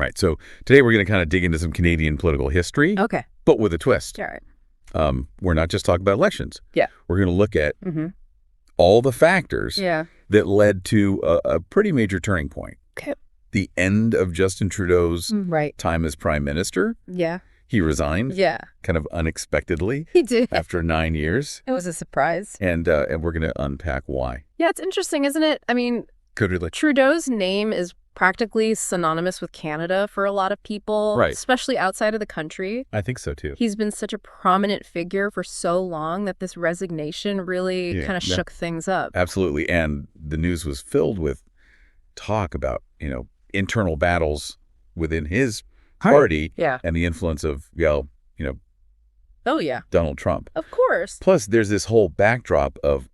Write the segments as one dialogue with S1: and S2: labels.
S1: Right. So today we're going to kind of dig into some Canadian political history,
S2: Okay.
S1: but with a twist.
S2: All right.
S1: We're not just talking about elections.
S2: Yeah.
S1: We're going to look at
S2: Mm-hmm.
S1: all the factors
S2: Yeah.
S1: that led to a pretty major turning point.
S2: Okay.
S1: The end of Justin Trudeau's
S2: Right.
S1: time as Prime Minister.
S2: Yeah.
S1: He resigned
S2: Yeah.
S1: kind of unexpectedly
S2: He did.
S1: after 9 years.
S2: It was a surprise.
S1: And we're going to unpack why.
S2: Yeah, it's interesting, isn't it? I mean,
S1: Could we let
S2: Trudeau's name is practically synonymous with Canada for a lot of people,
S1: Right.
S2: especially outside of the country.
S1: I think so, too.
S2: He's been such a prominent figure for so long that this resignation really kind of shook things up.
S1: Absolutely. And the news was filled with talk about, internal battles within his party
S2: Yeah.
S1: and the influence of,
S2: Oh, yeah.
S1: Donald Trump.
S2: Of course.
S1: Plus, there's this whole backdrop of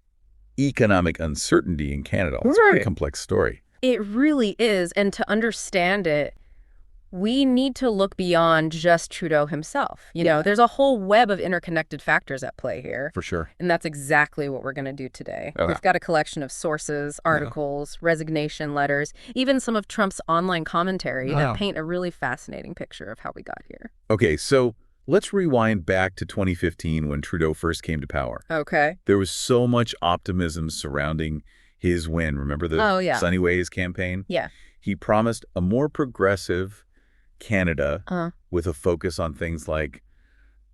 S1: economic uncertainty in Canada. It's a very
S2: Right.
S1: complex story.
S2: It really is. And to understand it, we need to look beyond just Trudeau himself. There's a whole web of interconnected factors at play here.
S1: For sure.
S2: And that's exactly what we're going to do today.
S1: Okay.
S2: We've got a collection of sources, articles, resignation letters, even some of Trump's online commentary that paint a really fascinating picture of how we got here.
S1: Okay, so let's rewind back to 2015 when Trudeau first came to power.
S2: Okay.
S1: There was so much optimism surrounding his win. Remember the Sunny Ways campaign?
S2: Yeah.
S1: He promised a more progressive Canada with a focus on things like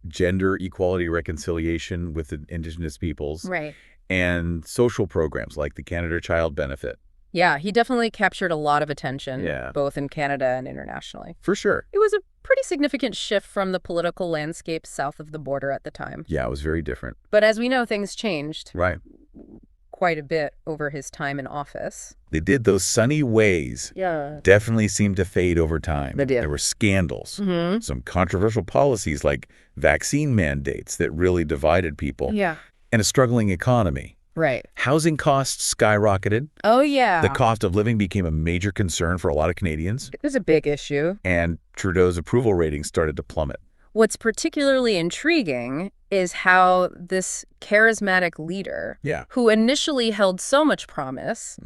S1: gender equality reconciliation with the Indigenous peoples
S2: Right.
S1: and social programs like the Canada Child Benefit.
S2: Yeah, he definitely captured a lot of attention,
S1: Yeah.
S2: both in Canada and internationally.
S1: For sure.
S2: It was a pretty significant shift from the political landscape south of the border at the time.
S1: Yeah, it was very different.
S2: But as we know, things changed
S1: Right.
S2: quite a bit over his time in office.
S1: They did. Those sunny ways
S2: Yeah.
S1: definitely seemed to fade over time.
S2: They did.
S1: There were scandals,
S2: Mm-hmm.
S1: some controversial policies like vaccine mandates that really divided people,
S2: Yeah.
S1: and a struggling economy.
S2: Right.
S1: Housing costs skyrocketed.
S2: Oh, yeah.
S1: The cost of living became a major concern for a lot of Canadians,
S2: It was a big issue.
S1: and Trudeau's approval ratings started to plummet.
S2: What's particularly intriguing is how this charismatic leader,
S1: Yeah.
S2: who initially held so much promise,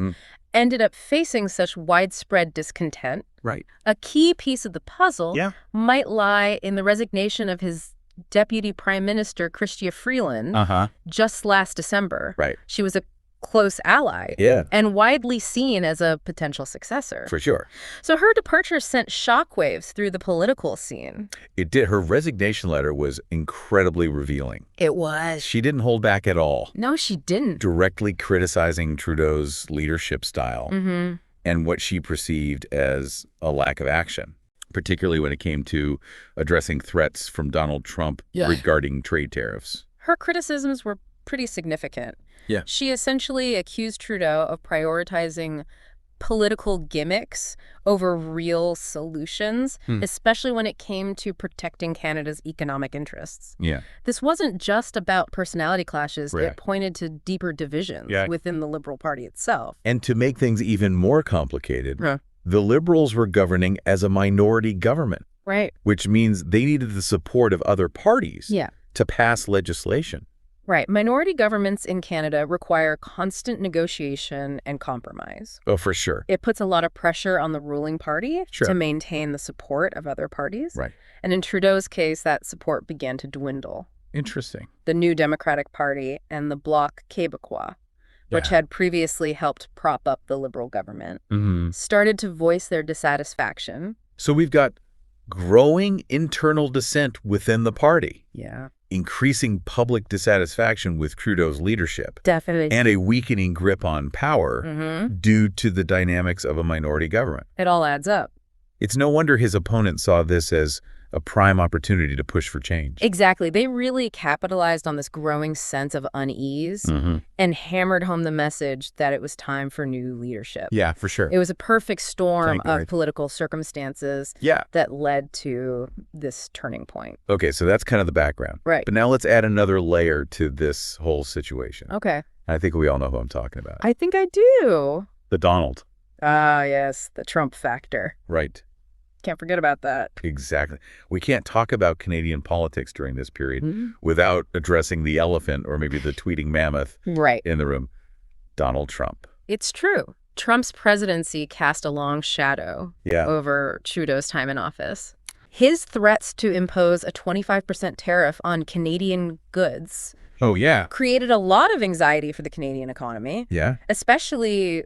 S2: ended up facing such widespread discontent.
S1: Right.
S2: A key piece of the puzzle
S1: Yeah.
S2: might lie in the resignation of his Deputy Prime Minister, Chrystia Freeland, just last December.
S1: Right.
S2: She was a close ally
S1: Yeah.
S2: and widely seen as a potential successor.
S1: For sure.
S2: So her departure sent shockwaves through the political scene.
S1: It did. Her resignation letter was incredibly revealing.
S2: It was.
S1: She didn't hold back at all,
S2: No, she didn't.
S1: directly criticizing Trudeau's leadership style
S2: Mm-hmm.
S1: and what she perceived as a lack of action, particularly when it came to addressing threats from Donald Trump regarding trade tariffs.
S2: Her criticisms were pretty significant.
S1: Yeah.
S2: She essentially accused Trudeau of prioritizing political gimmicks over real solutions, especially when it came to protecting Canada's economic interests.
S1: Yeah.
S2: This wasn't just about personality clashes.
S1: Right.
S2: It pointed to deeper divisions
S1: Yeah.
S2: within the Liberal Party itself.
S1: And to make things even more complicated,
S2: Huh.
S1: the Liberals were governing as a minority government,
S2: Right.
S1: which means they needed the support of other parties
S2: Yeah.
S1: to pass legislation.
S2: Right. Minority governments in Canada require constant negotiation and compromise.
S1: Oh, for sure.
S2: It puts a lot of pressure on the ruling party
S1: Sure.
S2: to maintain the support of other parties.
S1: Right.
S2: And in Trudeau's case, that support began to dwindle.
S1: Interesting.
S2: The New Democratic Party and the Bloc Québécois, which had previously helped prop up the Liberal government, started to voice their dissatisfaction.
S1: So we've got growing internal dissent within the party,
S2: Yeah.
S1: increasing public dissatisfaction with Trudeau's leadership,
S2: Definitely.
S1: and a weakening grip on power due to the dynamics of a minority government.
S2: It all adds up.
S1: It's no wonder his opponents saw this as a prime opportunity to push for change.
S2: Exactly. They really capitalized on this growing sense of unease and hammered home the message that it was time for new leadership.
S1: Yeah, for sure.
S2: It was a perfect storm of
S1: Right.
S2: political circumstances
S1: Yeah.
S2: that led to this turning point.
S1: Okay, so that's kind of the background.
S2: Right.
S1: But now let's add another layer to this whole situation.
S2: Okay.
S1: I think we all know who I'm talking about.
S2: I think I do.
S1: The Donald.
S2: Ah, yes, the Trump factor.
S1: Right.
S2: Can't forget about that.
S1: Exactly. We can't talk about Canadian politics during this period without addressing the elephant or maybe the tweeting mammoth
S2: Right.
S1: in the room, Donald Trump.
S2: It's true. Trump's presidency cast a long shadow over Trudeau's time in office. His threats to impose a 25% tariff on Canadian goods created a lot of anxiety for the Canadian economy, especially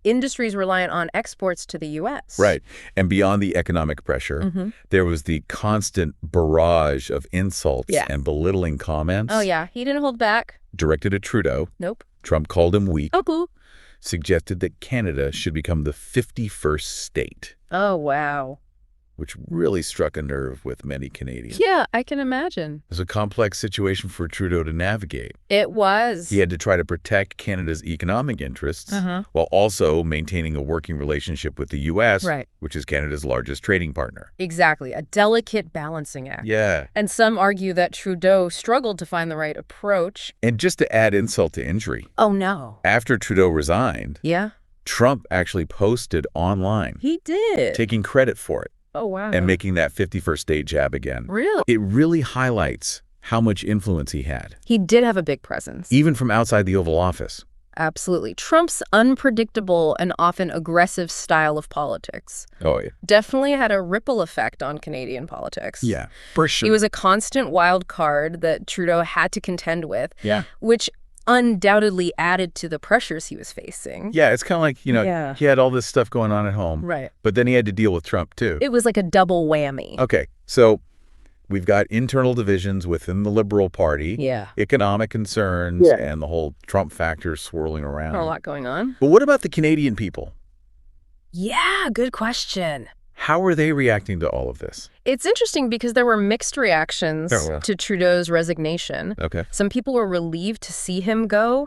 S2: industries reliant on exports to the U.S.
S1: Right. And beyond the economic pressure, there was the constant barrage of insults and belittling comments.
S2: Oh, yeah. He didn't hold back.
S1: Directed at Trudeau.
S2: Nope.
S1: Trump called him weak.
S2: Oh,
S1: suggested that Canada should become the 51st state.
S2: Oh, wow.
S1: Which really struck a nerve with many Canadians.
S2: Yeah, I can imagine.
S1: It was a complex situation for Trudeau to navigate.
S2: It was.
S1: He had to try to protect Canada's economic interests while also maintaining a working relationship with the U.S., which is Canada's largest trading partner.
S2: Exactly. A delicate balancing act.
S1: Yeah.
S2: And some argue that Trudeau struggled to find the right approach.
S1: And just to add insult to injury.
S2: Oh, no.
S1: After Trudeau resigned, Trump actually posted online.
S2: He did.
S1: Taking credit for it.
S2: Oh, wow.
S1: And making that 51st state jab again.
S2: Really?
S1: It really highlights how much influence he had.
S2: He did have a big presence.
S1: Even from outside the Oval Office.
S2: Absolutely. Trump's unpredictable and often aggressive style of politics definitely had a ripple effect on Canadian politics.
S1: Yeah, for sure.
S2: He was a constant wild card that Trudeau had to contend with, which undoubtedly added to the pressures he was facing.
S1: Yeah, it's kind of like, he had all this stuff going on at home.
S2: Right.
S1: But then he had to deal with Trump, too.
S2: It was like a double whammy.
S1: Okay, so we've got internal divisions within the Liberal Party.
S2: Yeah.
S1: Economic concerns and the whole Trump factor swirling around.
S2: A lot going on.
S1: But what about the Canadian people?
S2: Yeah, good question.
S1: How are they reacting to all of this?
S2: It's interesting because there were mixed reactions to Trudeau's resignation.
S1: Okay.
S2: Some people were relieved to see him go,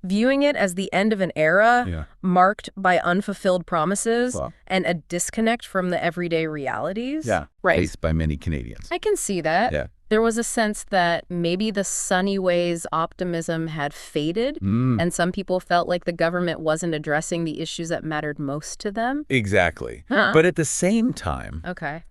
S2: viewing it as the end of an era marked by unfulfilled promises and a disconnect from the everyday realities.
S1: Yeah, faced by many Canadians.
S2: I can see that.
S1: Yeah.
S2: There was a sense that maybe the sunny ways optimism had faded, and some people felt like the government wasn't addressing the issues that mattered most to them.
S1: Exactly. But at the same time,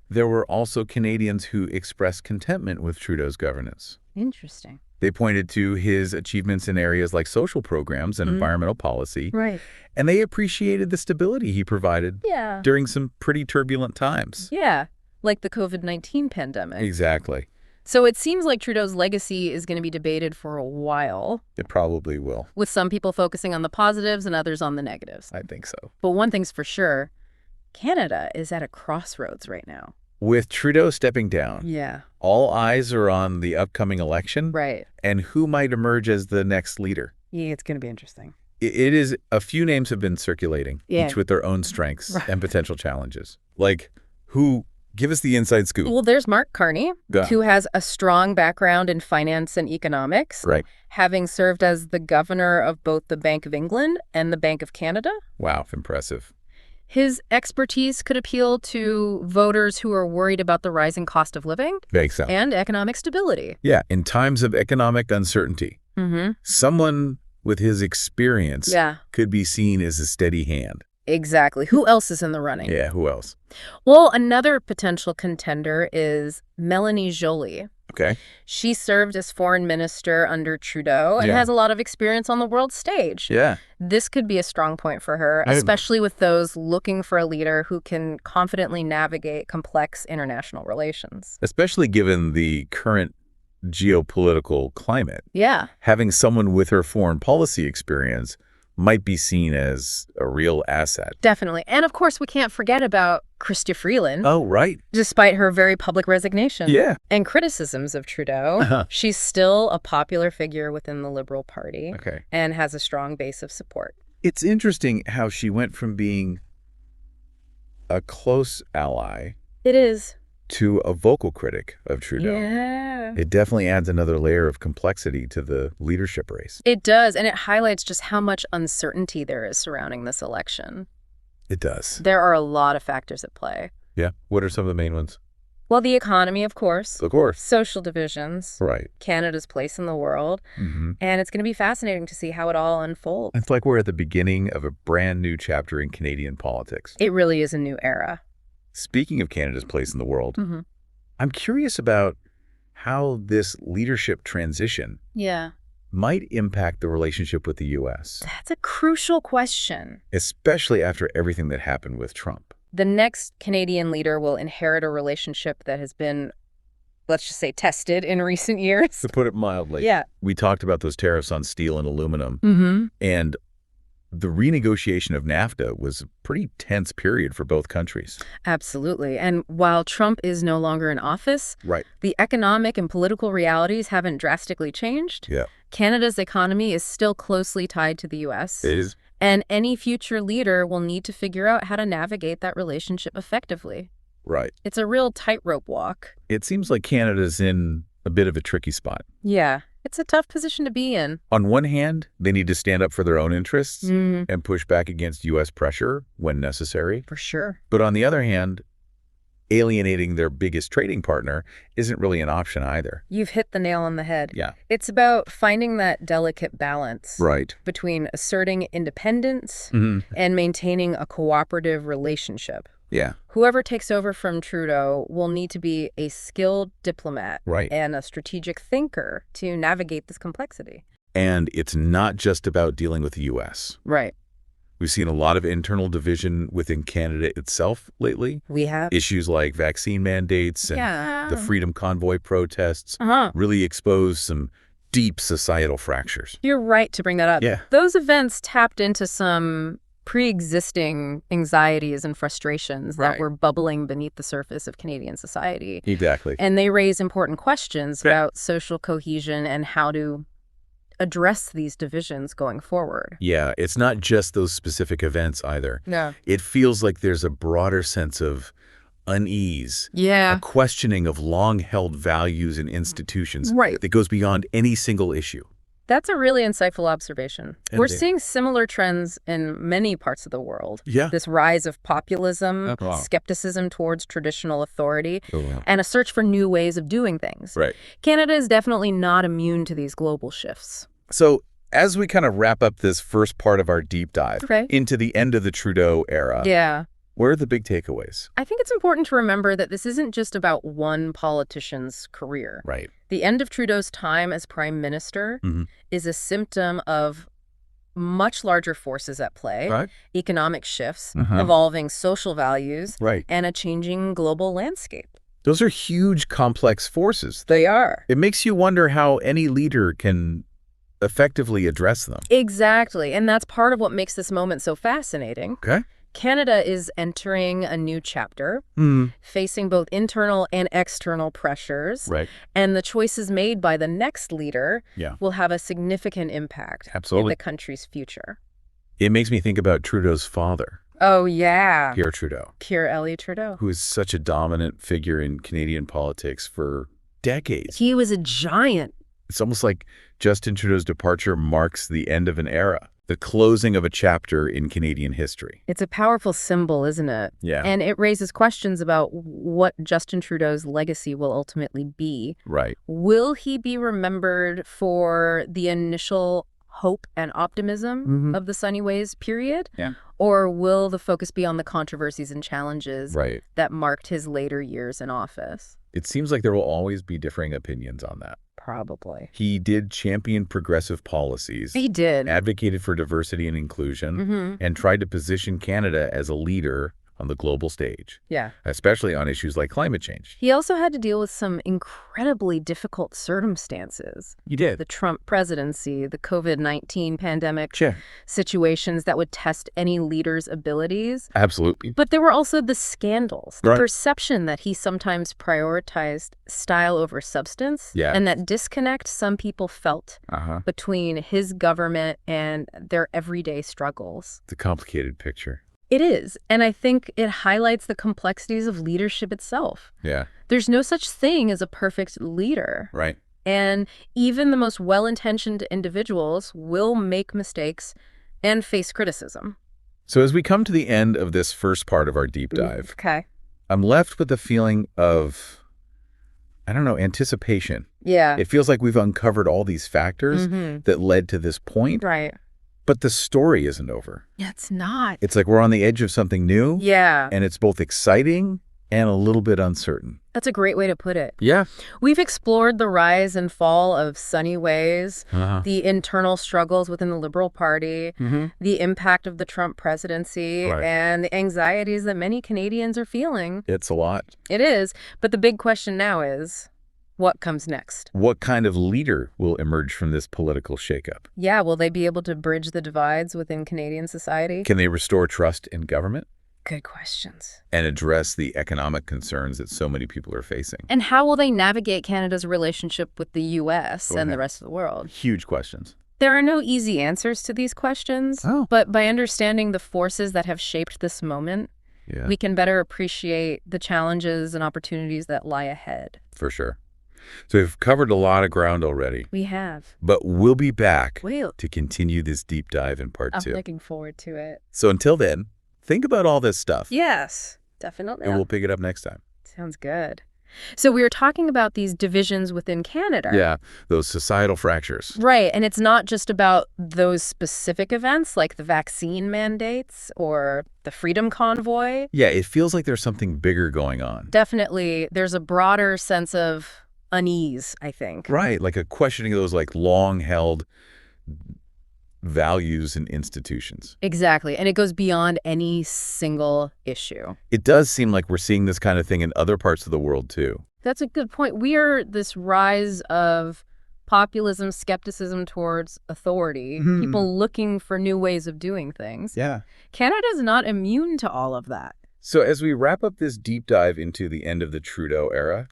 S2: there
S1: were also Canadians who expressed contentment with Trudeau's governance.
S2: Interesting.
S1: They pointed to his achievements in areas like social programs and environmental policy.
S2: Right.
S1: And they appreciated the stability he provided during some pretty turbulent times.
S2: Yeah, like the COVID-19 pandemic.
S1: Exactly.
S2: So it seems like Trudeau's legacy is going to be debated for a while.
S1: It probably will.
S2: With some people focusing on the positives and others on the negatives.
S1: I think so.
S2: But one thing's for sure, Canada is at a crossroads right now.
S1: With Trudeau stepping down, all eyes are on the upcoming election and who might emerge as the next leader.
S2: Yeah, it's going to be interesting.
S1: It is, a few names have been circulating, each with their own strengths and potential challenges. Like, who, give us the inside scoop.
S2: Well, there's Mark Carney, who has a strong background in finance and economics, having served as the governor of both the Bank of England and the Bank of Canada.
S1: Wow, impressive.
S2: His expertise could appeal to voters who are worried about the rising cost of living and economic stability.
S1: Yeah, in times of economic uncertainty, someone with his experience could be seen as a steady hand.
S2: Exactly. Who else is in the running?
S1: Yeah, who else?
S2: Well, another potential contender is Mélanie Joly.
S1: Okay.
S2: She served as foreign minister under Trudeau and has a lot of experience on the world stage.
S1: Yeah.
S2: This could be a strong point for her, especially with those looking for a leader who can confidently navigate complex international relations.
S1: Especially given the current geopolitical climate.
S2: Yeah.
S1: Having someone with her foreign policy experience might be seen as a real asset.
S2: Definitely. And of course, we can't forget about Chrystia Freeland.
S1: Oh, right.
S2: Despite her very public resignation and criticisms of Trudeau, she's still a popular figure within the Liberal Party and has a strong base of support.
S1: It's interesting how she went from being a close ally to a vocal critic of Trudeau.
S2: Yeah.
S1: It definitely adds another layer of complexity to the leadership race.
S2: It does, and it highlights just how much uncertainty there is surrounding this election.
S1: It does.
S2: There are a lot of factors at play.
S1: Yeah. What are some of the main ones?
S2: Well, the economy, of course.
S1: Of course.
S2: Social divisions.
S1: Right.
S2: Canada's place in the world. And it's going to be fascinating to see how it all unfolds.
S1: It's like we're at the beginning of a brand new chapter in Canadian politics.
S2: It really is a new era.
S1: Speaking of Canada's place in the world, I'm curious about how this leadership transition might impact the relationship with the U.S.?
S2: That's a crucial question.
S1: Especially after everything that happened with Trump.
S2: The next Canadian leader will inherit a relationship that has been, let's just say, tested in recent years.
S1: To put it mildly.
S2: Yeah.
S1: We talked about those tariffs on steel and aluminum. And the renegotiation of NAFTA was a pretty tense period for both countries.
S2: Absolutely. And while Trump is no longer in office, the economic and political realities haven't drastically changed.
S1: Yeah.
S2: Canada's economy is still closely tied to the U.S.
S1: It is.
S2: And any future leader will need to figure out how to navigate that relationship effectively.
S1: Right.
S2: It's a real tightrope walk.
S1: It seems like Canada's in a bit of a tricky spot.
S2: Yeah. It's a tough position to be in.
S1: On one hand, they need to stand up for their own interests and push back against U.S. pressure when necessary.
S2: For sure.
S1: But on the other hand, alienating their biggest trading partner isn't really an option either.
S2: You've hit the nail on the head.
S1: Yeah.
S2: It's about finding that delicate balance between asserting independence and maintaining a cooperative relationship.
S1: Yeah.
S2: Whoever takes over from Trudeau will need to be a skilled diplomat and a strategic thinker to navigate this complexity.
S1: And it's not just about dealing with the U.S.
S2: Right.
S1: We've seen a lot of internal division within Canada itself lately.
S2: We have.
S1: Issues like vaccine mandates and the Freedom Convoy protests really expose some deep societal fractures.
S2: You're right to bring that up.
S1: Yeah.
S2: Those events tapped into some pre-existing anxieties and frustrations that were bubbling beneath the surface of Canadian society.
S1: Exactly.
S2: And they raise important questions about social cohesion and how to address these divisions going forward.
S1: Yeah, it's not just those specific events either.
S2: No.
S1: It feels like there's a broader sense of unease,
S2: a
S1: questioning of long-held values and institutions
S2: that
S1: goes beyond any single issue.
S2: That's a really insightful observation. We're seeing similar trends in many parts of the world.
S1: Yeah.
S2: This rise of populism, skepticism towards traditional authority, and a search for new ways of doing things.
S1: Right.
S2: Canada is definitely not immune to these global shifts.
S1: So as we kind of wrap up this first part of our deep dive into the end of the Trudeau era, what are the big takeaways?
S2: I think it's important to remember that this isn't just about one politician's career.
S1: Right.
S2: The end of Trudeau's time as Prime Minister is a symptom of much larger forces at play, economic shifts, evolving social values, and a changing global landscape.
S1: Those are huge, complex forces.
S2: They are.
S1: It makes you wonder how any leader can effectively address them.
S2: Exactly. And that's part of what makes this moment so fascinating.
S1: Okay.
S2: Canada is entering a new chapter, facing both internal and external pressures. And the choices made by the next leader will have a significant impact in the country's future.
S1: It makes me think about Trudeau's father.
S2: Oh, yeah.
S1: Pierre Trudeau.
S2: Pierre-Éliott Trudeau.
S1: Who is such a dominant figure in Canadian politics for decades.
S2: He was a giant.
S1: It's almost like Justin Trudeau's departure marks the end of an era. The closing of a chapter in Canadian history.
S2: It's a powerful symbol, isn't it?
S1: Yeah.
S2: And it raises questions about what Justin Trudeau's legacy will ultimately be.
S1: Right.
S2: Will he be remembered for the initial hope and optimism of the Sunny Ways period?
S1: Yeah.
S2: Or will the focus be on the controversies and challenges that marked his later years in office?
S1: It seems like there will always be differing opinions on that.
S2: Probably.
S1: He did champion progressive policies.
S2: He did.
S1: Advocated for diversity and inclusion, and tried to position Canada as a leader on the global stage.
S2: Yeah.
S1: Especially on issues like climate change.
S2: He also had to deal with some incredibly difficult circumstances.
S1: He did.
S2: The Trump presidency, the COVID-19 pandemic
S1: Sure.
S2: situations that would test any leader's abilities.
S1: Absolutely.
S2: But there were also the scandals, the perception that he sometimes prioritized style over substance, and that disconnect some people felt between his government and their everyday struggles.
S1: It's a complicated picture.
S2: It is. And I think it highlights the complexities of leadership itself.
S1: Yeah.
S2: There's no such thing as a perfect leader.
S1: Right.
S2: And even the most well-intentioned individuals will make mistakes and face criticism.
S1: So as we come to the end of this first part of our deep dive, I'm left with the feeling of, I don't know, anticipation.
S2: Yeah.
S1: It feels like we've uncovered all these factors that led to this point.
S2: Right.
S1: But the story isn't over.
S2: It's not.
S1: It's like we're on the edge of something new.
S2: Yeah.
S1: And it's both exciting And a little bit uncertain.
S2: That's a great way to put it.
S1: Yeah.
S2: We've explored the rise and fall of sunny ways, the internal struggles within the Liberal Party, the impact of the Trump presidency, and the anxieties that many Canadians are feeling.
S1: It's a lot.
S2: It is. But the big question now is, what comes next?
S1: What kind of leader will emerge from this political shakeup?
S2: Yeah, will they be able to bridge the divides within Canadian society?
S1: Can they restore trust in government?
S2: Good questions.
S1: And address the economic concerns that so many people are facing.
S2: And how will they navigate Canada's relationship with the U.S. and the rest of the world?
S1: Huge questions.
S2: There are no easy answers to these questions, but by understanding the forces that have shaped this moment, we can better appreciate the challenges and opportunities that lie ahead.
S1: For sure. So we've covered a lot of ground already.
S2: We have.
S1: But we'll be back
S2: to
S1: continue this deep dive in part 2.
S2: I'm looking forward to it.
S1: So until then, think about all this stuff.
S2: Yes, definitely.
S1: And we'll pick it up next time.
S2: Sounds good. So we were talking about these divisions within Canada.
S1: Yeah, those societal fractures.
S2: Right, and it's not just about those specific events like the vaccine mandates or the Freedom Convoy.
S1: Yeah, it feels like there's something bigger going on.
S2: Definitely. There's a broader sense of unease, I think.
S1: Right, like a questioning of those like long-held values and institutions.
S2: Exactly. And it goes beyond any single issue.
S1: It does seem like we're seeing this kind of thing in other parts of the world, too.
S2: That's a good point. We are this rise of populism, skepticism towards authority, people looking for new ways of doing things.
S1: Yeah.
S2: Canada's not immune to all of that.
S1: So as we wrap up this deep dive into the end of the Trudeau era,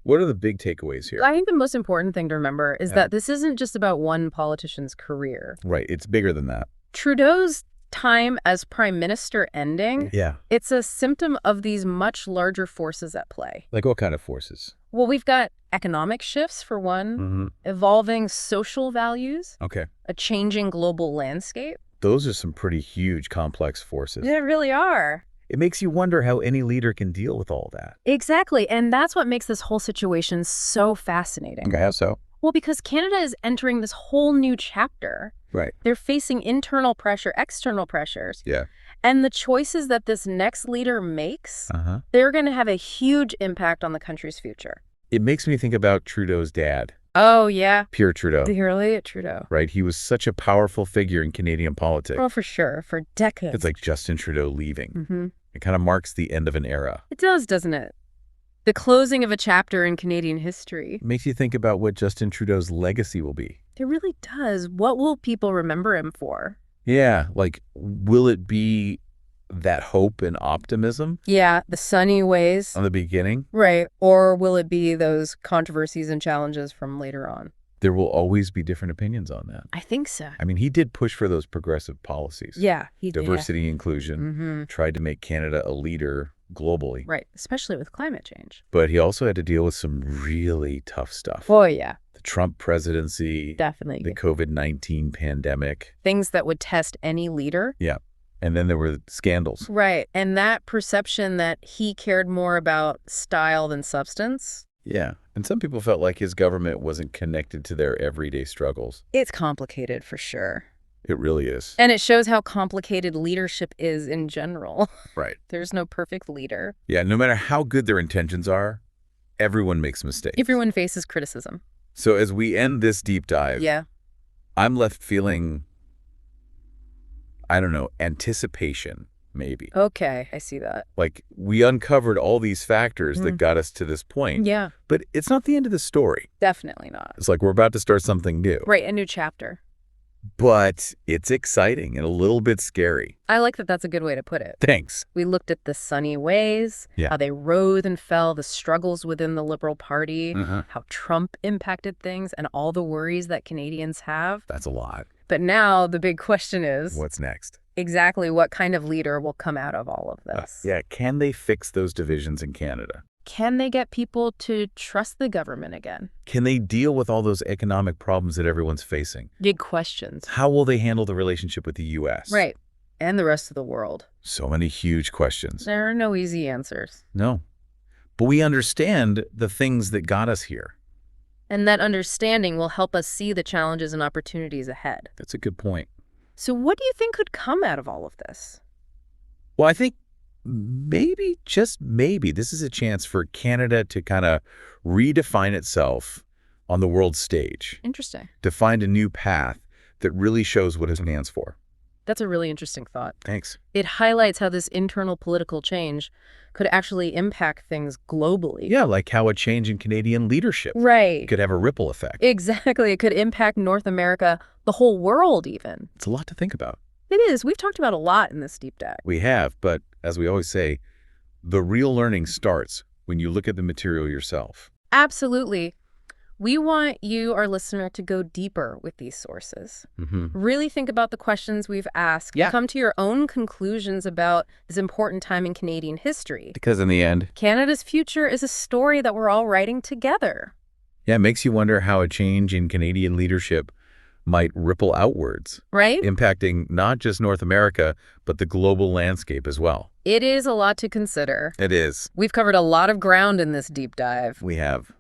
S1: what are the big takeaways here?
S2: I think the most important thing to remember is that this isn't just about one politician's career.
S1: Right. It's bigger than that.
S2: Trudeau's time as prime minister ending, it's a symptom of these much larger forces at play.
S1: Like what kind of forces?
S2: Well, we've got economic shifts, for one, evolving social values, a changing global landscape.
S1: Those are some pretty huge, complex forces.
S2: They really are.
S1: It makes you wonder how any leader can deal with all that.
S2: Exactly. And that's what makes this whole situation so fascinating.
S1: Okay, how so?
S2: Well, because Canada is entering this whole new chapter.
S1: Right.
S2: They're facing internal pressure, external pressures.
S1: Yeah.
S2: And the choices that this next leader makes, they're going to have a huge impact on the country's future.
S1: It makes me think about Trudeau's dad.
S2: Oh, yeah.
S1: Pierre Trudeau.
S2: Pierre Trudeau.
S1: Right. He was such a powerful figure in Canadian politics.
S2: Oh, for sure. For decades.
S1: It's like Justin Trudeau leaving. It kind of marks the end of an era.
S2: It does, doesn't it? The closing of a chapter in Canadian history.
S1: It makes you think about what Justin Trudeau's legacy will be.
S2: It really does. What will people remember him for?
S1: Yeah. Like, will it be that hope and optimism?
S2: Yeah, the sunny ways.
S1: On the beginning?
S2: Right. Or will it be those controversies and challenges from later on?
S1: There will always be different opinions on that.
S2: I think so.
S1: I mean, he did push for those progressive policies.
S2: Yeah, he did.
S1: Diversity, inclusion, tried to make Canada a leader globally.
S2: Right, especially with climate change.
S1: But he also had to deal with some really tough stuff.
S2: Oh, yeah.
S1: The Trump presidency.
S2: Definitely.
S1: The COVID-19 pandemic.
S2: Things that would test any leader.
S1: Yeah. And then there were scandals.
S2: Right. And that perception that he cared more about style than substance.
S1: Yeah. And some people felt like his government wasn't connected to their everyday struggles.
S2: It's complicated for sure.
S1: It really is.
S2: And it shows how complicated leadership is in general.
S1: Right.
S2: There's no perfect leader.
S1: Yeah, no matter how good their intentions are, everyone makes mistakes.
S2: Everyone faces criticism.
S1: So as we end this deep dive, I'm left feeling, I don't know, anticipation, maybe.
S2: Okay, I see that.
S1: Like, we uncovered all these factors that got us to this point.
S2: Yeah.
S1: But it's not the end of the story.
S2: Definitely not.
S1: It's like we're about to start something new.
S2: Right, a new chapter.
S1: But it's exciting and a little bit scary.
S2: I like that that's a good way to put it.
S1: Thanks.
S2: We looked at the sunny ways, how they rose and fell, the struggles within the Liberal Party, how Trump impacted things, and all the worries that Canadians have.
S1: That's a lot.
S2: But now the big question is,
S1: what's next?
S2: Exactly what kind of leader will come out of all of this?
S1: Yeah, can they fix those divisions in Canada?
S2: Can they get people to trust the government again?
S1: Can they deal with all those economic problems that everyone's facing?
S2: Big questions.
S1: How will they handle the relationship with the U.S.?
S2: Right. And the rest of the world.
S1: So many huge questions.
S2: There are no easy answers.
S1: No. But we understand the things that got us here.
S2: And that understanding will help us see the challenges and opportunities ahead.
S1: That's a good point.
S2: So what do you think could come out of all of this?
S1: Well, I think maybe, just maybe, this is a chance for Canada to kind of redefine itself on the world stage.
S2: Interesting.
S1: To find a new path that really shows what it stands for.
S2: That's a really interesting thought.
S1: Thanks.
S2: It highlights how this internal political change could actually impact things globally.
S1: Yeah, like how a change in Canadian leadership could have a ripple effect.
S2: Exactly. It could impact North America, the whole world even.
S1: It's a lot to think about.
S2: It is. We've talked about a lot in this deep dive.
S1: We have, but as we always say, the real learning starts when you look at the material yourself.
S2: Absolutely. We want you, our listener, to go deeper with these sources. Really think about the questions we've asked. Come to your own conclusions about this important time in Canadian history.
S1: Because in the end,
S2: Canada's future is a story that we're all writing together.
S1: Yeah, it makes you wonder how a change in Canadian leadership might ripple outwards.
S2: Right?
S1: Impacting not just North America, but the global landscape as well.
S2: It is a lot to consider.
S1: It is.
S2: We've covered a lot of ground in this deep dive.
S1: We have.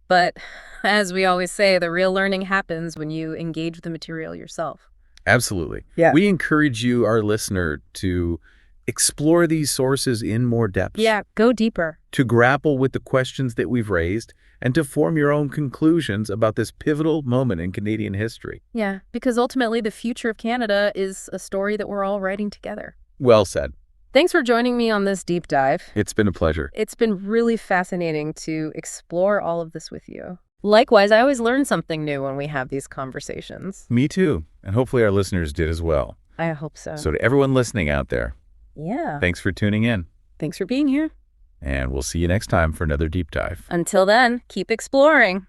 S2: But as we always say, the real learning happens when you engage the material yourself.
S1: Absolutely.
S2: Yeah.
S1: We encourage you, our listener, to explore these sources in more depth.
S2: Yeah, go deeper.
S1: To grapple with the questions that we've raised and to form your own conclusions about this pivotal moment in Canadian history.
S2: Yeah, because ultimately the future of Canada is a story that we're all writing together.
S1: Well said.
S2: Thanks for joining me on this deep dive.
S1: It's been a pleasure.
S2: It's been really fascinating to explore all of this with you. Likewise, I always learn something new when we have these conversations.
S1: Me too. And hopefully our listeners did as well.
S2: I hope so.
S1: So to everyone listening out there, thanks for tuning in.
S2: Thanks for being here.
S1: And we'll see you next time for another deep dive.
S2: Until then, keep exploring.